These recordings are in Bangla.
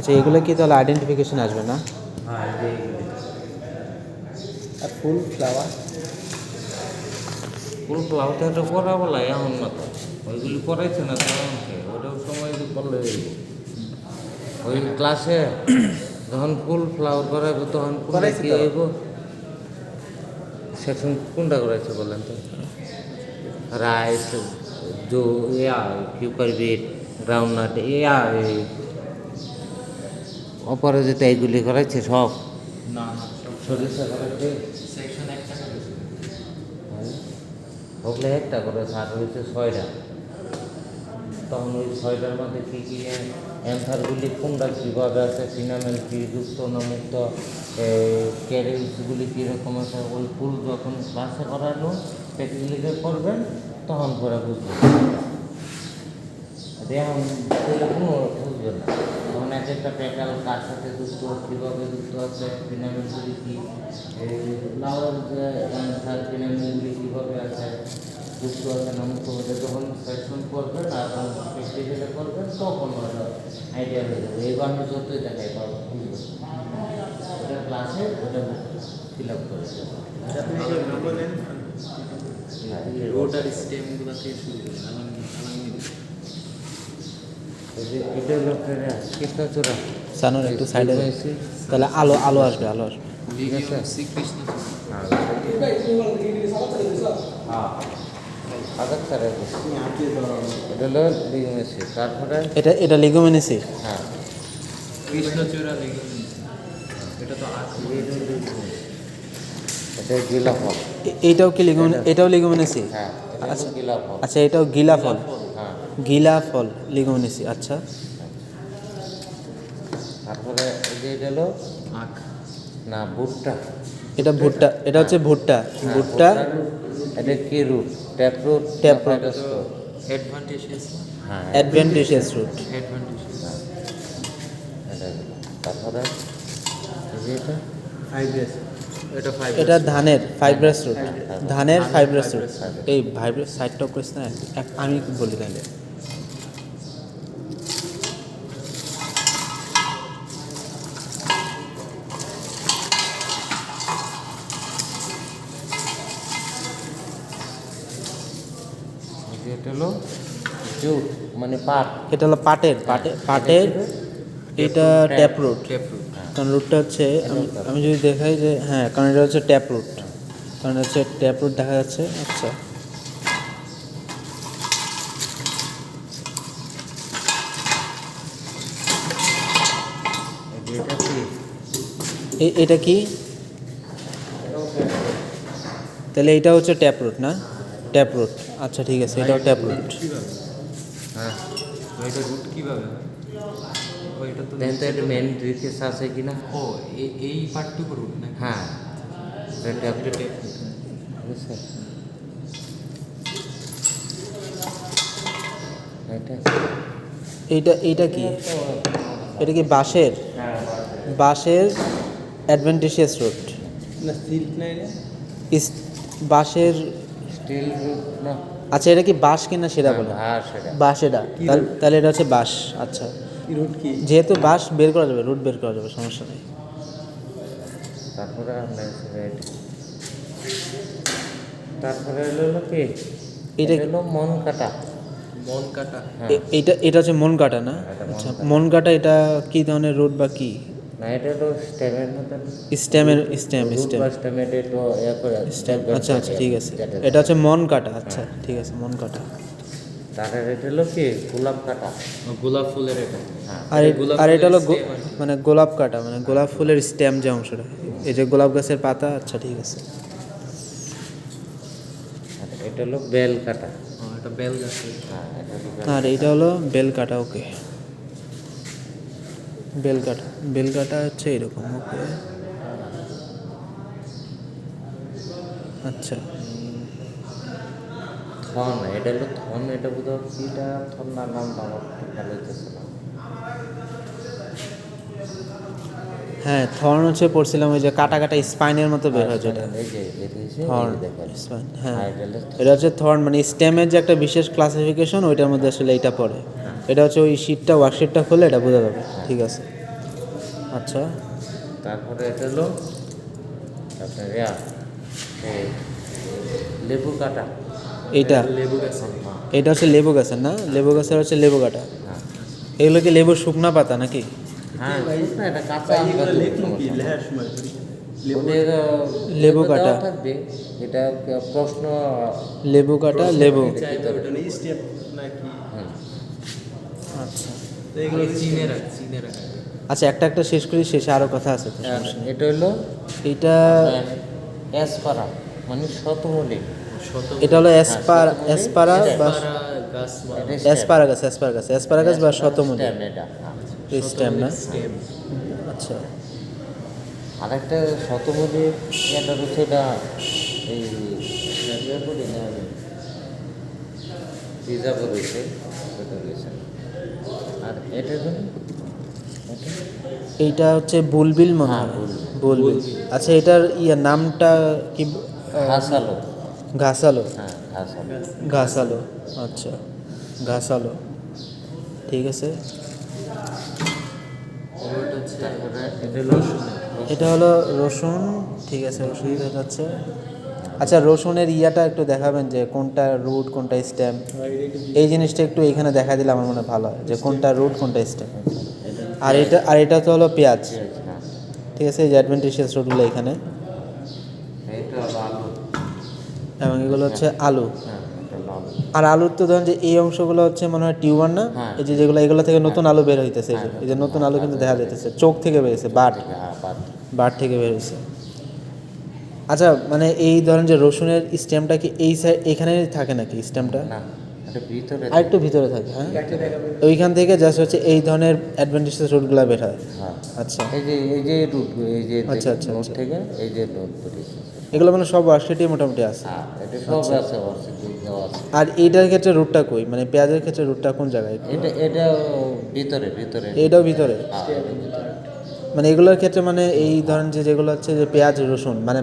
আচ্ছা, এগুলো কি তাহলে আইডেন্টিফিকেশন আসবে না? হ্যাঁ, এইগুলি আর ফুল ফ্লাওয়ার ফুল ফ্লাউটা তো পড়া বলা এমন না তো, ওইগুলি পড়াইছে না তো আমাকে, ওটাও সময় করলে ওই ক্লাসে যখন ফুল ফ্লাওয়ার করাইবো তখন করাইছে কি তো? হইব, সেকশন কোনটা করাইছে বলেন তো? রাইস, জো, কিউকার বিট, গ্রাউন্ডনাট, অপরাজিতা এইগুলি করাইছে সব। না সরিষা করাইছে সেকশন একটা করেছে। ওগুলো একটা করে আর হয়েছে 6টা। তখন ওই 6টার মধ্যে কী কী অ্যান্সারগুলি কোনটা কীভাবে আছে, সিনামেল কি যুক্ত না মুক্ত, ক্যারেজগুলি কীরকম আছে, ওই ফুল যখন ক্লাসে করানো প্র্যাকটিক্যালি করবেন তখন পরে বুঝবেন। এখন কোনো বুঝবেন না, তখন এক একটা প্যাটাল কার সাথে যুক্ত, কীভাবে যুক্ত আছে, ফিনামেলগুলি কী, ফ্লাওয়ার যে অ্যান্সার ফিনামেলগুলি কীভাবে আছে, যুক্ত আছে না মুক্ত হতে, যখন সেকশন করবেন আর প্র্যাকটিক্যালি করবেন তখন ওটা আইডিয়া হয়ে যাবে। এই আমি যতই দেখাই পাবো ওটা ক্লাসে ওটা ফিল আপ করে দেবো। রোড আর স্টেমগুলো থেকে শুরু করে এটা হলো কৃষ্ণচূড়া। সানুর একটু সাইডে, তাহলে আলো আলো আসবে, আলো আসবে। ঠিক আছে। শ্রীকৃষ্ণ হ্যাঁ, আগার এটা হলো লিগমেসি, তারপরে এটা লিগোমেনেসি। হ্যাঁ কৃষ্ণচূড়া লেগে এটা তো এটা গিলা ফল। এইটাও কি এটাও লিগোমেনেসি? হ্যাঁ, এটা আচ্ছা হলো গিলা ফল। আচ্ছা, এটাও গিলা ফল। হ্যাঁ, গিলা ফল লিগোমেনেসি, আচ্ছা। তারপরে এই যে এটা হলো আখ না ভুট্টা। এটা ভুট্টা, এটা হচ্ছে ভুট্টা। হ্যাঁ, ভুট্টা এটা কি root? Tap root. Tap root. Advantages হ্যাঁ, অ্যাডভেন্টিশিয়াস রুট। অ্যাডভান্টেজেস এটা হলো। তারপরে এই যে এটা এটা ফাইভ এটা ধানের ফাইব্রাস রুট, ধানের ফাইব্রাস রুট। এই ভাইব্রাস সাইডটা করিস না, আমি বলি তাহলে। এটা হলো জুট মানে পাট। এটা হলো পাটের এটা ট্যাপ রুট। টেপ রুট কারণ রুটটা হচ্ছে আমি যদি দেখাই যে হ্যাঁ, কারণ এটা হচ্ছে ট্যাপ রুট, কারণ হচ্ছে ট্যাপ রুট দেখা যাচ্ছে। আচ্ছা, এটা কি? এটা কি? তাহলে এটা হচ্ছে ট্যাপ রুট না? ট্যাপ রুট, আচ্ছা ঠিক আছে, এটাও ট্যাপ রুট। হ্যাঁ, এটা রুট কিভাবে হয়? ও এটা তো দেন তো এটা মেন রিফেস আছে কিনা? ও এই পার্টটুকু রুট না? হ্যাঁ, এটা ট্যাপ এটা টেপ বুঝছে? এইটা কি? এটা কি বাঁশের? বাঁশের অ্যাডভেন্টিশিয়াস রুট না সিল্ক নাই রে, বাঁশের। স্টিল রুট না? আচ্ছা, এটা কি বাঁশ কিনা সেটা বলো। হ্যাঁ, সেটা বাঁশ, এটা তাহলে এটা হচ্ছে বাঁশ। আচ্ছা, কি রুট কি? যেহেতু বাঁশ বের করা যাবে, রুট বের করা যাবে, সমস্যা নেই। তারপরে তারপরে হলো কি, এটা এটা হলো মন কাটা। মন কাটা হ্যাঁ, এটা হচ্ছে মন কাটা না? এটা মন আচ্ছা, কাটা। মন কাটা এটা কি ধরনের রুট বা কি? না এটা হলো স্টেমের মতন। স্টেম। রুট বা স্টেমের একটু ইয়ে করে আচ্ছা আচ্ছা, ঠিক আছে, এটা হচ্ছে মন কাটা। আচ্ছা ঠিক আছে, মন কাটা। তারপরে এটা হলো কি গোলাপ কাটা। গোলাপ ফুলের এটা। হ্যাঁ, আর এটা হলো ফুলের stem আর কি। মানে গোলাপ কাটা, মানে গোলাপ ফুলের স্টেম যে অংশটা, এই যে গোলাপ গাছের পাতা। আচ্ছা ঠিক আছে। আর এটা হলো বেল কাটা। এটা বেল গাছের। হ্যাঁ, এটা হলো বেল আর এটা হলো বেল কাটা। ওকে, বেল কাটা হচ্ছে এরকম। ওকে, আচ্ছা। থন, এটা হলো থন। এটা বোধহয় কিটা থন না, নামটা আমার ঠিক ভালো হইতেছে না। হ্যাঁ, থর্ন হচ্ছে পড়ছিলাম, ওই যে কাটা কাটা স্পাইনের মতো বের হয় যেটা। এই যে বেরিয়েছে, থর্ন, এই যে দেখেন। স্পাইন, হ্যাঁ। আর এটা হলো এটা হচ্ছে থর্ন, মানে স্টেমের যে একটা বিশেষ ক্লাসিফিকেশন, ওইটার মধ্যে আসলে এইটা পড়ে। এটা হচ্ছে ওই শিটটা, ওয়ার্কশিটটা খুলে এটা বোঝা যাবে। ঠিক আছে। আচ্ছা, তারপরে এটা হলো আপনার এই লেবু কাটা। এইটা লেবু গাছে এটা হচ্ছে লেবু গাছের না, লেবু গাছের হচ্ছে লেবু কাটা। হ্যাঁ এগুলো কি লেবুর শুকনা পাতা নাকি? হ্যাঁ শুকনো, এটা কাঁচা ভাই, আমরা এগুলো দেবো, লেখলো কি সমস্যা নেই। লেখার সময় লেবু ওদের লেবু দেওয়া কাটা। থাকবে, এটা প্রশ্ন। লেবু কাটা, লেবু। চাইবে ওটা না স্টেপ নাকি? হুম। আচ্ছা তো এগুলো চিনে রাখ আচ্ছা, একটা একটা শেষ করি, শেষে আরও কথা আছে তো, আর সমস্যা নেই। এটা হলো এইটা অ্যাসপারা, মানে শতমূলী। এটা হলো অ্যাসপারা বা গাছ অ্যাসপারাগাস বা শতমূলী। এটা স্টেম না? স্টেম। আচ্ছা, আরেকটা শতমূলী, এটা হচ্ছে এটা এই রিজার্ভ রয়েছে, এটা রয়েছে। আর এটা হলো এইটা হচ্ছে বুলবিল মনে হ্যাঁ, হয়। বুলবিল। বুলবিল। আচ্ছা, এটার নামটা কি? ঘাসালো। ঘাসালো। হ্যাঁ ঘাসালো। ঘাসালো, আচ্ছা, ঘাসালো, ঠিক আছে। তারপরে এটা হলো এটা হলো রসুন, ঠিক আছে, রসুন দেখা যাচ্ছে। আচ্ছা, রসুনের ইয়াটা একটু দেখাবেন যে কোনটা রুট কোনটা স্টেম, এই জিনিসটা একটু এখানে দেখা দিলে আমার মনে হয় ভালো হয়, যে কোনটা রুট কোনটা স্টেম। আর এটা তো হলো পেঁয়াজ, হ্যাঁ, ঠিক আছে, এই যে অ্যাডভেন্টিশিয়াস রুটগুলো এখানে, এটা হলো আলু। এবং এগুলো হচ্ছে আলু। হ্যাঁ, এটা হলো আলু। আর আলুর তো ধরেন যে এই অংশগুলো হচ্ছে মনে হয় টিউবার না, হ্যাঁ। এই যে যেগুলো এগুলো থেকে নতুন আলু বের হইতেছে, এই যে নতুন আলু কিন্তু দেখা যাইতেছে, চোখ থেকে বেরিয়েছে, হ্যাঁ, বাদ। বাট থেকে বের হয়েছে। আচ্ছা, মানে এই ধরেন যে রসুনের স্টেমটা কি এই সাইড এখানে থাকে নাকি স্টেমটা? না, এটা ভিতরে। আর একটু ভিতরে থাকে, হ্যাঁ, ওইখান থেকে জাস্ট হচ্ছে এই ধরনের অ্যাডভেন্টিশিয়াস রুটগুলো বের হয়। হ্যাঁ, আচ্ছা, এই যে রুট, এই যে আচ্ছা, আচ্ছা, নোট আচ্ছা। থেকে এই যে নোট বেরিয়েছে। এগুলো মানে সব ওয়ার্কশিটই মোটামুটি আছে। হ্যাঁ, এটা সব আছে, অর্থিক দেওয়া আছে। আর এইটার ক্ষেত্রে রুটটা কই, মানে পেঁয়াজের ক্ষেত্রে রুটটা কোন জায়গায়? এটা ভিতরে। এইটাও ভিতরে, হ্যাঁ, এটা ভিতরে। মানে এগুলোর ক্ষেত্রে মানে এই ধরেন যে যেগুলো হচ্ছে যে পেঁয়াজ রসুন মানে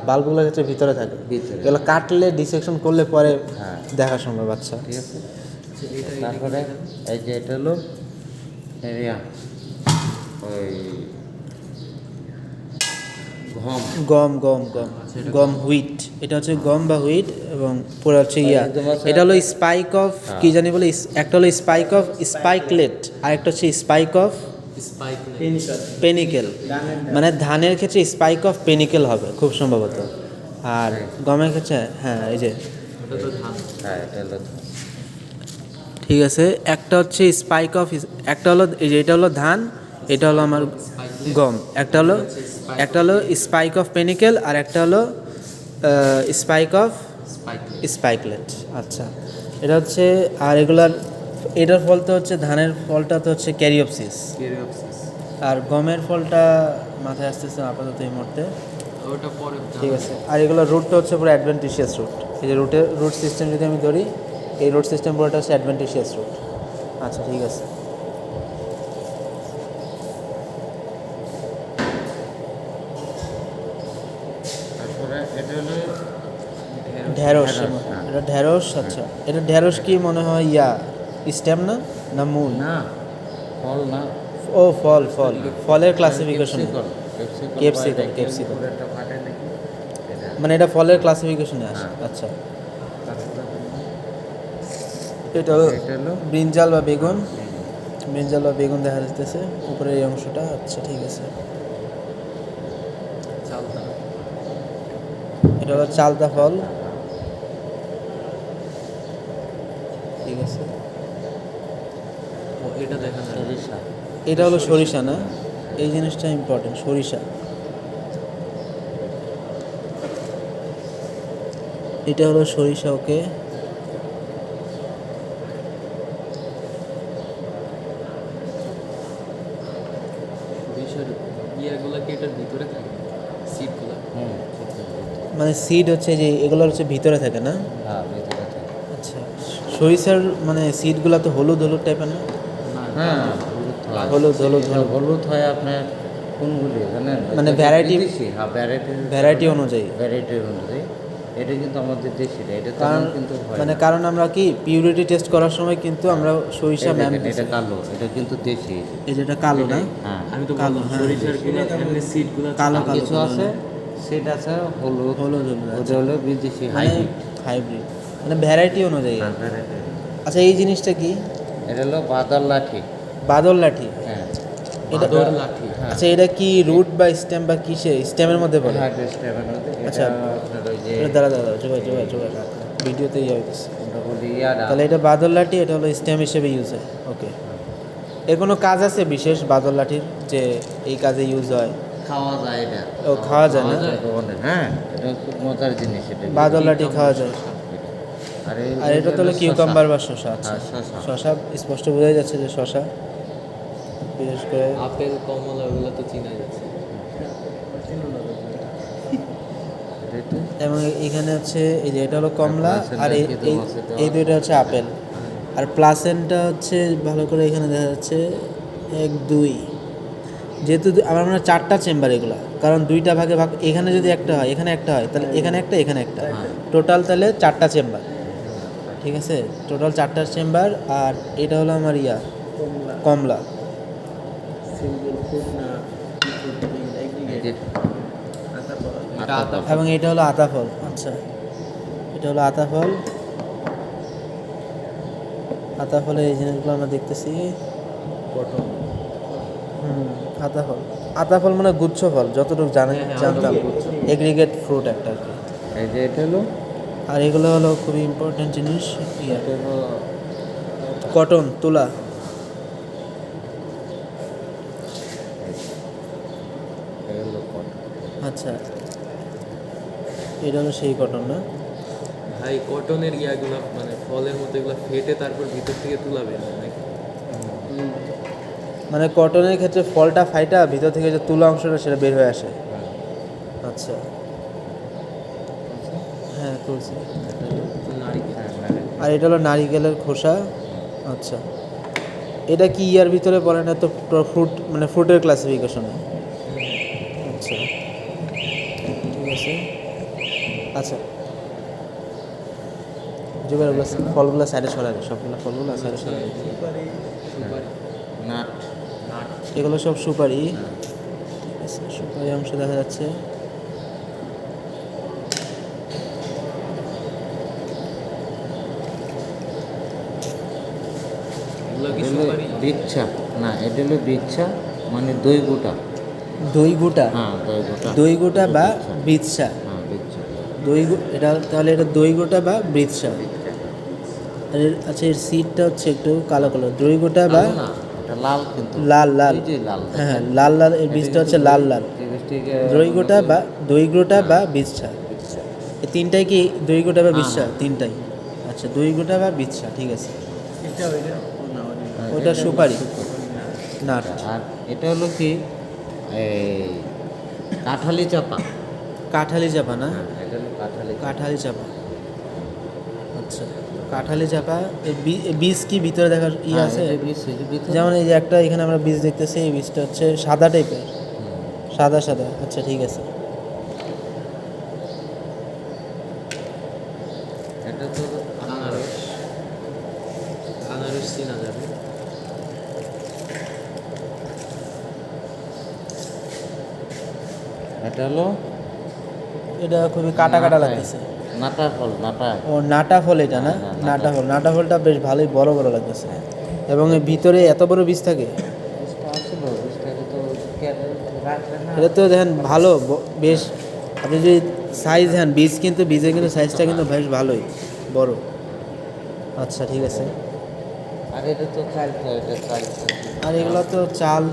বাল্বগুলোর ক্ষেত্রে ভিতরে থাকে, ভিতরে। এগুলো কাটলে ডিসেকশন করলে পরে হ্যাঁ, দেখা সম্ভব। আচ্ছা, ঠিক আছে। তারপরে এই যে এটা হলো এরিয়া ওই গম। গম হুইট, এটা হচ্ছে গম বা হুইট, এবং পুরো হচ্ছে একদম আছে। এটা হলো স্পাইক অফ কি জানি বলে, একটা হলো স্পাইকলেট, আর একটা হচ্ছে স্পাইক অফ পেনিকেল। মানে ধানের ক্ষেত্রে স্পাইক অফ পেনিকেল হবে খুব সম্ভবত, আর গমের ক্ষেত্রে হ্যাঁ এই যে, হ্যাঁ, এটা হলো ঠিক আছে, একটা হচ্ছে স্পাইক অফ, একটা হলো এই যে এটা হলো ধান, এটা হলো আমার গম, একটা হলো স্পাইক অফ পেনিকেল, আর একটা হলো স্পাইক অফ স্পাইকলেট। আচ্ছা, এটা হচ্ছে, আর এটার ফলটা হচ্ছে, ধানের ফলটা তো হচ্ছে ক্যারিওপসিস, আর গমের ফলটা মাথায় আসতেছে আপাতত এই মুহূর্তে, ওটা পরে ঠিক আছে। আর এগুলো রুটটা হচ্ছে পুরো অ্যাডভেন্টিশিয়াস রুট, এই যে রুট সিস্টেম যদি আমি ধরি, এই রুট সিস্টেম পুরোটা হচ্ছে অ্যাডভেন্টিশিয়াস রুট। আচ্ছা, ঠিক আছে। তারপরে এটা হলো ঢেঁড়স, হ্যাঁ। এটা ঢেঁড়স। আচ্ছা, এটা ঢেঁড়স কি মনে হয় স্টেম না মূল? না, ফল না। ও ফলের ক্লাসিফিকেশন, ক্যাপসিকাম। একটা ফাটে নাকি এটা। মানে এটা ফলের ক্লাসিফিকেশনে আসে। হ্যাঁ। আচ্ছা, তারপরে এটা হলো এটা হলো ব্রিঞ্জাল বা বেগুন দেখা যাচ্ছে উপরের এই অংশটা। আচ্ছা, ঠিক আছে, এটা হলো চালতা ফল, ঠিক আছে। এটা দেখা যায় সরিষা। এটা হলো সরিষা না, এই জিনিসটা ইম্পর্টেন্ট, সরিষা। এটা হলো সরিষা, ওকে। সরিষার ইয়াগুলো কি এটার ভিতরে থাকে, সিডগুলো? হুম, মানে সিড হচ্ছে যে এগুলো হচ্ছে ভিতরে থাকে না? হ্যাঁ, ভিতরে থাকে। আচ্ছা, সরিষার মানে সিডগুলো তো হলুদ টাইপের না? হ্যাঁ, হলুদ হয় আপনার কোনগুলি জানেন? মানে এটা ভ্যারাইটি, বিদেশি, হ্যাঁ, ভ্যারাইটি অনুযায়ী। ভ্যারাইটির অনুযায়ী এটা কিন্তু আমাদের দেশিটা, এটা কারণ তেমন কিন্তু হয় মানে না। কারণ আমরা কি পিউরিটি টেস্ট করার সময় কিন্তু আমরা সরিষা এই ম্যাম দেখেন, এটা কালো, এটা কিন্তু দেশি। এই যেটা কালো না হ্যাঁ, আমি তো কালো, বললাম হ্যাঁ। সরিষার গুলো এমনি সিডগুলো কালো আর কালো কিছু কালো আছে সেট আছে হলুদ, হলুদ হলুদ ওটা আছে। হলো বিদেশি মানে হাইব্রিড। হাইব্রিড মানে ভ্যারাইটি অনুযায়ী। আচ্ছা এই জিনিসটা কি? এটা হলো বাদাল লাঠি। বাদল লাঠি। হ্যাঁ, এটা বাদর লাঠি। হ্যাঁ। আচ্ছা এটা কি রুট বা স্টেম বা কিসে স্টেমের মধ্যে পড়ে? হ্যাঁ, স্টেমের মধ্যে। আচ্ছা। এটা আপনার ওই যে এটা দাঁড়া দাঁড়া জোগাড় জোগাড় জোগাড় ভিডিওতে ইয়ে হইতেছে। আমরা বলি ইয়াডা। তাহলে এটা বাদল লাঠি, এটা হলো স্টেম হিসেবে ইউজ হয়। ওকে, এর কোনো কাজ আছে বিশেষ বাদল লাঠির যে এই কাজে ইউজ হয়? খাওয়া যায় এটা। ও খাওয়া যায় না? হ্যাঁ, এটা খুব মজার জিনিস এটা। বাদল লাঠি খাওয়া যায়। আর এটা তো হলো কিউকাম্বার বা শসা। আচ্ছা হ্যাঁ, শসা। শসা স্পষ্ট বোঝা যাচ্ছে যে শসা, বিশেষ করে আপেল কমলা ওগুলো তো চিনা যাচ্ছে। এটা এবং এখানে হচ্ছে এই যে এটা হলো কমলা প্লাসেন্টা আর কি দেওয়া আছে দেওয়া? এই দুইটা হচ্ছে আপেল। আর প্লাসেন্টা হচ্ছে ভালো করে এখানে দেখা যাচ্ছে 1 2, যেহেতু আমার মনে হয় 4টা চেম্বার এগুলো, কারণ 2টা ভাগে ভাগ, এখানে যদি একটা হয় এখানে একটা হয় তাহলে এখানে একটা এখানে একটা, টোটাল তাহলে 4টা চেম্বার। ঠিক আছে, টোটাল 4টা চেম্বার। আর এটা হলো আমার কমলা। সিঙ্গেল ফুড না এই যে এটা আতা ফল। এবং এটা হলো আতাফল। আচ্ছা, এটা হলো আতাফল। আতাফলের এই জিনিসগুলো আমরা দেখতেছি। কটন আতাফল, আতাফল মানে গুচ্ছ ফল, যতটুকু জানতাম গুচ্ছ। এগ্রিগেট ফ্রুট একটা আর কি। এই যে এটা হলো, আর এগুলো হলো খুবই ইম্পর্টেন্ট জিনিস, এটা হলো কটন, তুলা। এটা হলো কটন। আচ্ছা, এটা হলো সেই কটন না? ভাই কটনের ইয়াগুলো মানে ফলের মতো এগুলো ফেটে তারপর ভিতর থেকে তুলা বের হয় নাকি? মানে কটনের ক্ষেত্রে ফলটা ফাইটা ভিতর থেকে যে তুলা অংশটা সেটা বের হয়ে আসে। আচ্ছা, হ্যাঁ তুলছি। নারিকেল। হ্যাঁ, নারিকেল। আর এটা হলো নারিকেলের খোসা। আচ্ছা, এটা কি ইয়ার ভিতরে পড়ে না তো? ফ্রুট মানে ফ্রুটের ক্লাসিফিকেশনে। আচ্ছা ঠিক আছে। আচ্ছা যেগুলো ফলগুলো সাইডে সরাবে, সবগুলো ফলগুলো সাইডে সরাবে। সুপারি নাট। এগুলো সব সুপারি। ঠিক আছে, সুপারি অংশ দেখা যাচ্ছে। এগুলো কি এটা হলো সুপারি? বিচ্ছা। না, এটা হলো বিচ্ছা, মানে দই গোটা। দই গোটা, হ্যাঁ, দই গোটা। দই গোটা বা বিচ্ছা। বীজসা। হ্যাঁ, বিচ্ছা। এটা তাহলে এটা দই গোটা বা বীজসা। আর আচ্ছা এর সিডটা হচ্ছে একটু কালো কালো। দই গোটা বা কালো না, এটা লাল কিন্তু। লাল লাল। এই যে লাল। হ্যাঁ লাল লাল, এর বীজটা হচ্ছে লাল লাল। দই গোটা বা বীজসা। এই তিনটাই কি দই গোটা বা বীজসা? হ্যাঁ। তিনটাই। আচ্ছা দই গোটা বা বীজসা, ঠিক আছে। এটা ওইটা না ওইটা সুপারি, নাট। আর এটা হলো কি, এই কাঁঠালি চাপা। কাঁঠালি চাপা না? হ্যাঁ, এটা হলো কাঁঠালি চাপা। কাঁঠালি চাপা। আচ্ছা কাঁঠালি চাপা। এই বীজ কি ভিতরে দেখার হ্যাঁ, আছে? এটা বীজ, এই যে ভিতরে। যেমন এই যে একটা এখানে আমরা বীজ দেখতেছি, এই বীজটা হচ্ছে সাদা টাইপের, সাদা সাদা। আচ্ছা ঠিক আছে। এটা তো আনারস। আনারস চিনা যাবে। এটা হলো এটা খুবই কাটা কাটা লাগতেছে। নাটা ফল, নাটা। ও নাটা ফল এটা না? হ্যাঁ, নাটা ফল, নাটা ফলটা বেশ ভালোই বড় বড় লাগতেছে। এবং এর ভিতরে এত বড় বীজ থাকে। বীজটা আসলো, বীজটাকে তো কেটে রাখলে না। এটা তো দেখেন ভালো বেশ। আপনি যদি সাইজ দেন বীজ, কিন্তু বীজের কিন্তু সাইজটা কিন্তু বেশ ভালোই বড়। আচ্ছা ঠিক আছে। আর এটা তো চাল খায়, এটা চাল খায়। আর এগুলো তো চাল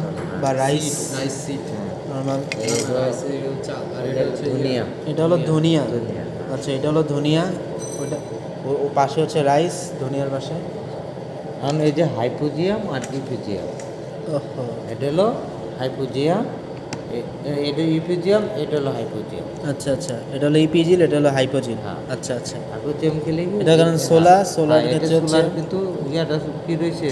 বা রাইস রাইস সিড। নর্মাল। রাইসের এগুলো চাল আর এটা হচ্ছে ধনিয়া। এটা হলো ধনিয়া। ধনিয়া। আচ্ছা এটা হলো ধনিয়া। ওইটা ও পাশে হচ্ছে রাইস, ধনিয়ার পাশে। কারণ এই যে হাইপোজিয়াম আর ইফিজিয়াম, ওহো, এটা হলো হাইপোজিয়াম, এটা ইফিজিয়াম, এটা হলো হাইপোজিয়াম। আচ্ছা আচ্ছা, এটা হলো ইপিজিল, এটা হলো হাইপোজিল। হ্যাঁ। আচ্ছা আচ্ছা। হাইপোজিয়াম খেলে কি, এটা কারণ সোলার এটা ক্ষেত্রে হচ্ছে সোলার, কিন্তু ইয়াটা কি রয়েছে,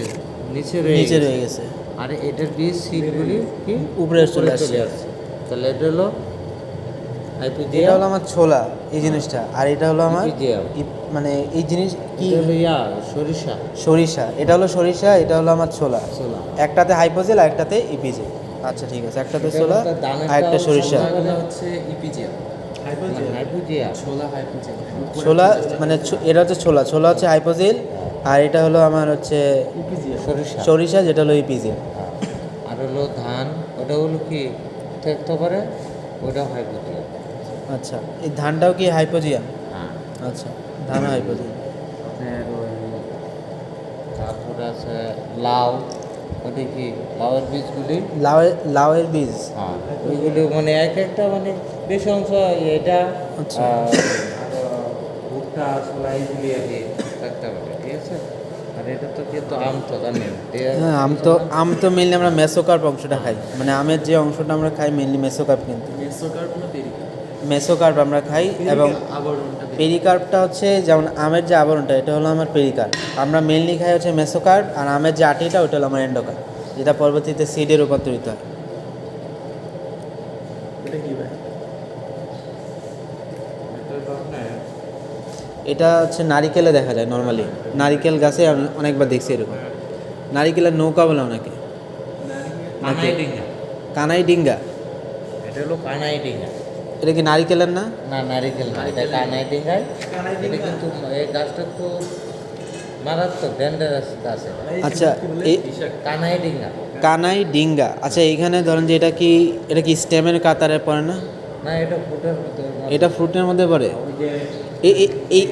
নিচে নিচে রয়ে রয়ে গেছে। গেছে। আর এটার বীজ সিডগুলি কি উপরে চলে আসছে। আসছে। তাহলে এটা হলো হাইপোজিয়া এটা হলো আমার ছোলা এই জিনিসটা, আর এটা হলো আমার ইপিজিয়া। মানে এই জিনিস কি এটা হলো সরিষা সরিষা, এটা হলো সরিষা, এটা হলো আমার ছোলা। ছোলা। একটাতে হাইপোজেল আর একটাতে ইপিজেল। আচ্ছা ঠিক আছে, একটাতে ছোলা আর একটা সরিষা। এগুলো হচ্ছে ইপিজিয়া, হাইপোজিয়া ছোলা হাইপোজিয়া। ছোলা মানে এটা হচ্ছে ছোলা, ছোলা হচ্ছে হাইপোজেল, আর এটা হলো আমার হচ্ছে সরিষা সরিষা যেটা হলো ইপিজেল। হ্যাঁ। আর হলো ধান, ওটা হলো কি থাকতে পারে, ওটা হাইপোজিয়া। আচ্ছা, এই ধানটাও কি হাইপোজিয়া? হ্যাঁ। আচ্ছা, ধানও হাইপোজিয়া। আপনার ওই তারপরে আছে লাউ, ওটা কি লাউয়ের বীজগুলি, লাউয়ের বীজ। হ্যাঁ ওইগুলো মানে এক একটা মানে বেশি অংশ এটা আচ্ছা। ভুট্টা ছোলা এইগুলি আর কি থাকতে পারে, ঠিক আছে। আর এটা তো কিন্তু আম তো জানেন হ্যাঁ, আম তো মেনলি আমরা মেসোকার্প অংশটা খাই, মানে আমের যে অংশটা আমরা খাই মেনলি মেসোকার্প, কিন্তু মেসোকার্প না পেরিকার্প? মেসোকার্প আমরা খাই, এবং আবরণটা পেরিকার্পটা হচ্ছে যেমন আমের যে আবরণটা, এটা হলো আমার পেরিকার্প। আমরা মেনলি খাই হচ্ছে মেসোকার্প, আর আমের যে আটিটা ওটা হলো আমার এন্ডোকার্প, যেটা পরবর্তীতে সিডে রূপান্তরিত হয়। এটা কি ভাই? এটা হচ্ছে নারিকেলে দেখা যায় নর্মালি, নারিকেল গাছে আমি অনেকবার দেখছি এরকম। নারিকেলের নৌকা বলে অনেকে, কানাই ডিঙ্গা, কানাই ডিঙ্গা। এটা হলো কানাই ডিঙ্গা। এটা কি নারিকেলের না? না নারিকেল না, এটা কানাই ডিঙ্গায়। এটা কিন্তু এই গাছটা তো মারাত্মক ডেঞ্জারাস গাছ এটা। আচ্ছা, এই কানাই ডিঙ্গা। কানাই ডিঙ্গা। আচ্ছা, এইখানে ধরেন যে এটা কি স্টেমের কাতারে পড়ে না? না এটা ফুটের ভিতরে, এটা ফ্রুটের মধ্যে পড়ে। ওই যে এই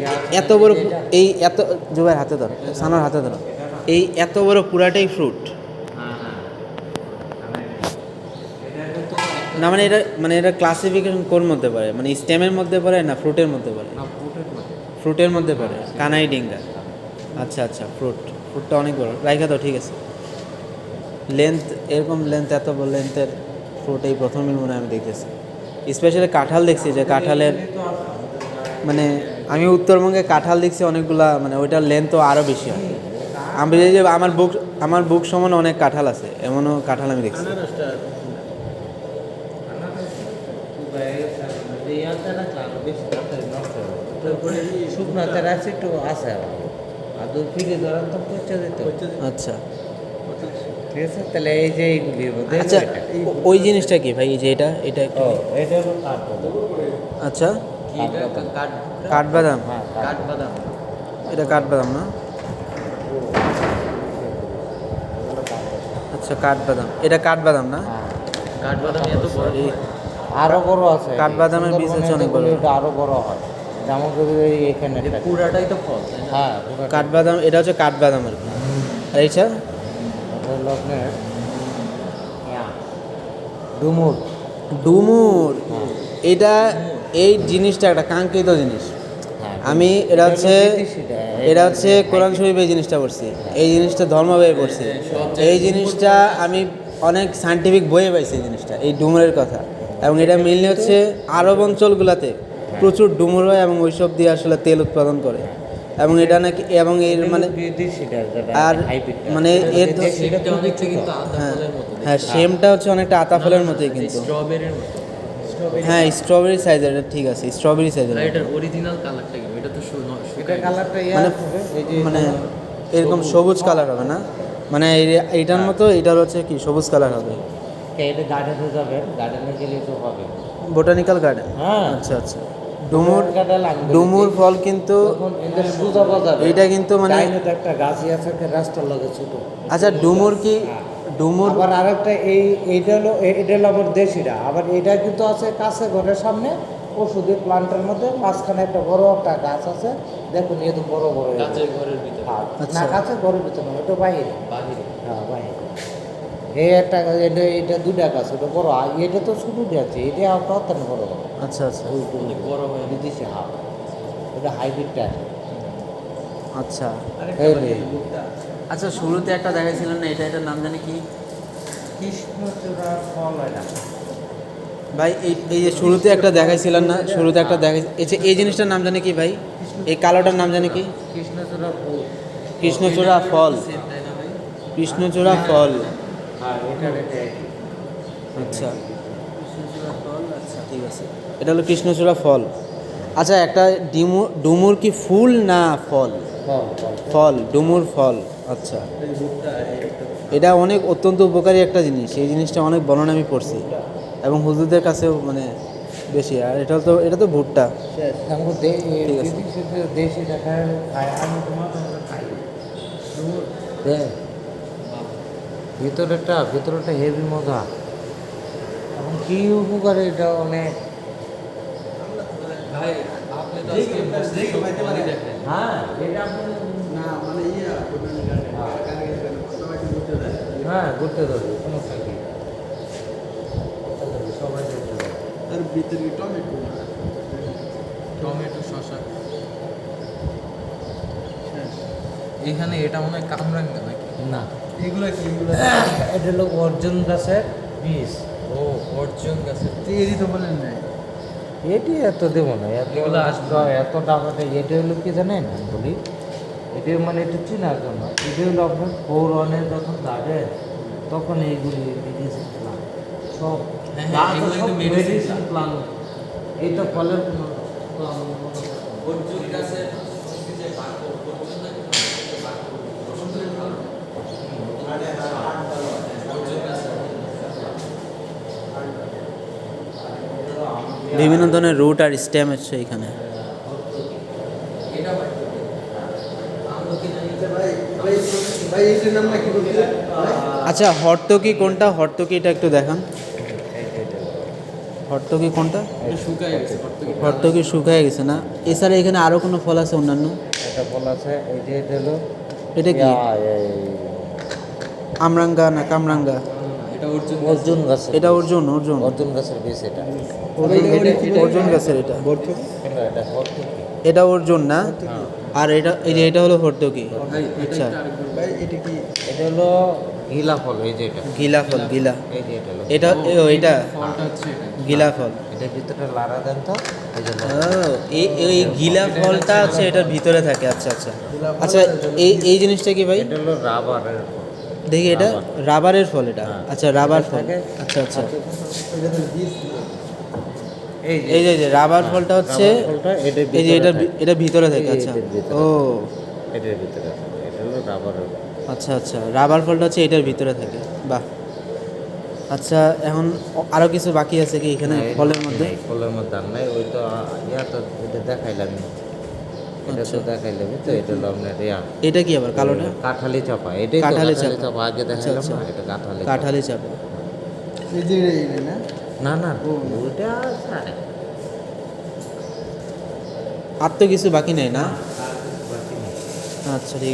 এত বড় এই এত জুবাইর হাতে ধরো, সানার হাতে ধরো, এই এত বড় পুরাটাই ফ্রুট হ্যাঁ হ্যাঁ কানাই ডিঙ্গা। এটা কিন্তু না? মানে এটা ক্লাসিফিকেশন কোন মধ্যে পড়ে, মানে স্টেমের মধ্যে পড়ে না ফ্রুটের মধ্যে পড়ে? না ফুটের মধ্যে। ফ্রুটের মধ্যে পড়ে কানাই ডিঙ্গা। আচ্ছা আচ্ছা, ফ্রুটটা অনেক বড়, রাইখা দাও, ঠিক আছে। লেন্থ এরকম লেন্থ, এত বড় লেন্থের ফ্রুট এই প্রথমই মনে হয় আমি দেখতেছি। স্পেশালি কাঁঠাল দেখছি, যে কাঁঠালের মানে আমি উত্তরবঙ্গে কাঁঠাল দেখছি অনেকগুলা, মানে ওইটার লেন্থও আরও বেশি হয়। আমি যে আমার বুক সমান অনেক কাঁঠাল আছে, এমনও কাঁঠাল আমি দেখছি। আনারসটা শুকনো চারা আছে একটু আছে আবার। আর দুই ফিরে ধরান তো পচে দিত, আচ্ছা ঠিক আছে। তাহলে এই যে এইগুলির মধ্যে আচ্ছা, এটা। ওই জিনিসটা কি ভাই, এই যে এটা একটু ও এটা হলো কাঠবাদাম। আচ্ছা, কি এটা কাঠবাদাম। হ্যাঁ কাঠবাদাম। এটা কাঠবাদাম না? আচ্ছা, কাঠবাদাম, এটা কাঠবাদাম না? কাঠবাদাম এত বড় এই আরো বড় আছে, কাঠবাদামের বীজ হচ্ছে অনেক বড়। এটা আরো বড় হয়, যেমন করে এই এখানে এটা পুরাটাই তো ফল, তাই না? হ্যাঁ পুরো কাঠবাদাম, এটা হচ্ছে কাঠবাদাম আর কি। আর এইটা হলো আপনার ডুমুর। ডুমুর। এটা এই জিনিসটা একটা কাঙ্ক্ষিত জিনিস। হ্যাঁ, আমি এটা হচ্ছে বিদেশিটা, এটা হচ্ছে কোরআন শরীফ এই জিনিসটা পড়ছি, এই জিনিসটা ধর্ম বইয়ে পড়ছি, এই জিনিসটা আমি অনেক সায়েন্টিফিক বইয়ে পাইছি এই জিনিসটা, এই ডুমুরের কথা। এবং এটা মেনলি হচ্ছে আরব অঞ্চলগুলোতে প্রচুর ডুমুর হয়, এবং ওইসব দিয়ে আসলে তেল উৎপাদন করে। এবং এটা নাকি, এবং এর মানে বিদেশিটা যেটা আর হাইব্রিডটা, মানে এর শেপটা অনেকটা কিন্তু আতা হ্যাঁ ফলের মতো, হ্যাঁ, সেমটা হচ্ছে অনেকটা আতা ফলের মতোই কিন্তু। স্ট্রবেরির মতো। হ্যাঁ, স্ট্রবেরি সাইজের, এটা ঠিক আছে, স্ট্রবেরি সাইজের। আর এটার অরিজিনাল কালারটা কি? এটা তো এটা শুকায় গেছে। কালারটা মানে এই যে মানে এরকম সবুজ কালার হবে না? মানে এইটার মতো এটার হচ্ছে কি সবুজ কালার হবে। এটা গার্ডেনে যাবে, গার্ডেনে গেলে তো পাবে। Botanical garden. হ্যাঁ আচ্ছা আচ্ছা। ডুমুর গার্ডেন লাগবে। ডুমুর ফল কিন্তু তখন এদের সুজা বাজার এইটা কিন্তু মানে ডাইনে তো একটা গাছই আছে, একটা রাস্তার লাগে ছোট। আচ্ছা, ডুমুর কি ডুমুর আবার আরেকটা এইটা হলো আবার দেশিটা, আবার এটা কিন্তু আছে কাছে ঘরের সামনে ওষুধের প্লান্টের মধ্যে, মাঝখানে একটা বড় একটা গাছ আছে, দেখুন এত বড় বড় কাঁচের ঘরের ভিতরে, আচ্ছা। না কাছে ঘরের ভিতরে না, ওটা বাইরে। বাহিরে। হ্যাঁ বাইরে। এই একটা এটা দুটা গাছ, ওটা বড়, আর এটা তো শুরু আছে, এটা একটা অত্যন্ত বড় বড় আচ্ছা আচ্ছা অনেক বড় হয়। বিদেশি হাফ, ওটা হাইব্রিডটা। আচ্ছা এই রে আচ্ছা, শুরুতে একটা দেখাইছিলেন না, এটার নাম জানি কি কৃষ্ণচূড়া ফল হয় না ভাই? এই যে শুরুতে একটা দেখাইছিলেন না, শুরুতে একটা দেখাই, এই জিনিসটার নাম জানি কি ভাই? এই কালোটার নাম জানি কি? কৃষ্ণচূড়া ফুল। কৃষ্ণচূড়া ফল। তাই না ভাই? কৃষ্ণচূড়া ফল। হ্যাঁ এটা একই। আচ্ছা, কৃষ্ণচূড়া ফল। আচ্ছা, আচ্ছা ঠিক আছে, এটা হলো কৃষ্ণচূড়া ফল। আচ্ছা, একটা ডুমুর কি ফুল না ফল? ফল ফল ফল, ডুমুর ফল। আচ্ছা, এই ভুট্টা এটা অনেক অত্যন্ত উপকারী একটা জিনিস, এই জিনিসটা অনেক বর্ণনা আমি পড়ছি এবং হুজুরদের কাছেও মানে বেশি। আর এটা তো ভুট্টা। শেষ। আমাকে ঠিক আছে। দেশি দেখায় খাই আমি তোমার খাই ভিতরেটা হেভি মজা এবং কি উপকারে এটা অনেক। ভাই আপনি তো আজকে বসে সব ফলই দেখেন। হ্যাঁ এটা আপনি না মানে হ্যাঁ ঘুরতে ধরবে সমস্যা কি সবাই দেখতে পাবে। তার ভিতরে টমেটো টমেটো, শসা। শেষ। এখানে এটা মনে হয় কামরাঙ্গা নাকি? না এগুলো কি এগুলো এটা হলো অর্জুন গাছের বীজ। ও অর্জুন গাছের। এরই তো বলেন নাই। এটি এত দেবো না, এগুলো আসবে। এত টাকাটা। এটা হলো কি জানেন আমি বলি, এটা মানে একটু চেনার জন্য। এটা হলো আপনার ফোরনের যখন গার্ডেন তখন এইগুলি মেডিসিন প্লান সব হ্যাঁ, হ্যাঁ, এগুলো কিন্তু medicine মেডিসিন প্লান। এইটা ফলের কোনো অর্জুন গাছের বিভিন্ন ধরনের রুট আর স্টেম হচ্ছে এখানে। ভাই এটার নাম না কি বলতে? আচ্ছা, হর্তকি কোনটা? হর্তকিটা একটু দেখান। হর্তকি কোনটা? শুকায় গেছে। হর্তকি শুকায় গেছে না? এছাড়া এখানে আরও কোনো ফল আছে অন্যান্য? এটা ফল আছে। এই যে এটা হলো এটা কি আমরাঙ্গা না কামরাঙ্গা? এটা অর্জুন অর্জুন গাছের এটা অর্জুন অর্জুন গাছের বীজ। এটা অর্জুন গাছের এটা। এটা হর্তুকি। এটা অর্জুন না? আর এটা হলো হর্তকি। ভাই এটা আচ্ছা, একটু আরেকবার ভাই এটা কি? এটা হলো গিলা ফল। এই যে এটা গিলা ফল, গিলা। এই যে এটা হলো এটা এটা ফলটা হচ্ছে এটা। গিলা ফল। এটার ভিতরে লাড়া দেন তো এই যে এই গিলা ফলটা হচ্ছে এটার ভিতরে থাকে। আচ্ছা আচ্ছা আচ্ছা, এই জিনিসটা কি ভাই? এটা হলো রাবারের ফল। দেখি, এটা রাবারের ফল এটা? হ্যাঁ। আচ্ছা, রাবার ফল। থাকে। আচ্ছা আচ্ছা, এটা তো বীজ না। এই যে রাবার ফলটা হচ্ছে রাবার ফলটা এটার এই যে ভিতরে থাকে। এটা ভিতরে থাকে। এই যে আচ্ছা, এটার ভিতরে ও এটার ভিতরে আছে। এটা হলো রাবারের ফল। আচ্ছা আচ্ছা, রাবার ফলটা হচ্ছে এটার ভিতরে থাকে। বাহ। আচ্ছা, এখন আরও কিছু বাকি আছে কি এখানে না, এই ফলের মধ্যে? নাই, ফলের মধ্যে আর নাই। ওই তো তো এটা দেখাইলাম। এটা আচ্ছা। তো দেখাইলাম তো। এটা হলো আপনার এটা কি আবার কালোটা? কাঁঠালি চাপা। এটাই তো কাঁঠালি কাঁঠালি চাপা। চাপা আগে আচ্ছা, দেখাইলাম আচ্ছা। না। এটা কাঁঠালি চাপা। কাঁঠালি চাপা। এই যে এটা না? না না ওইটা ছাড়ে। আর তো কিছু বাকি নেই না? আর কিছু বাকি নেই। আচ্ছা ঠিক আছে।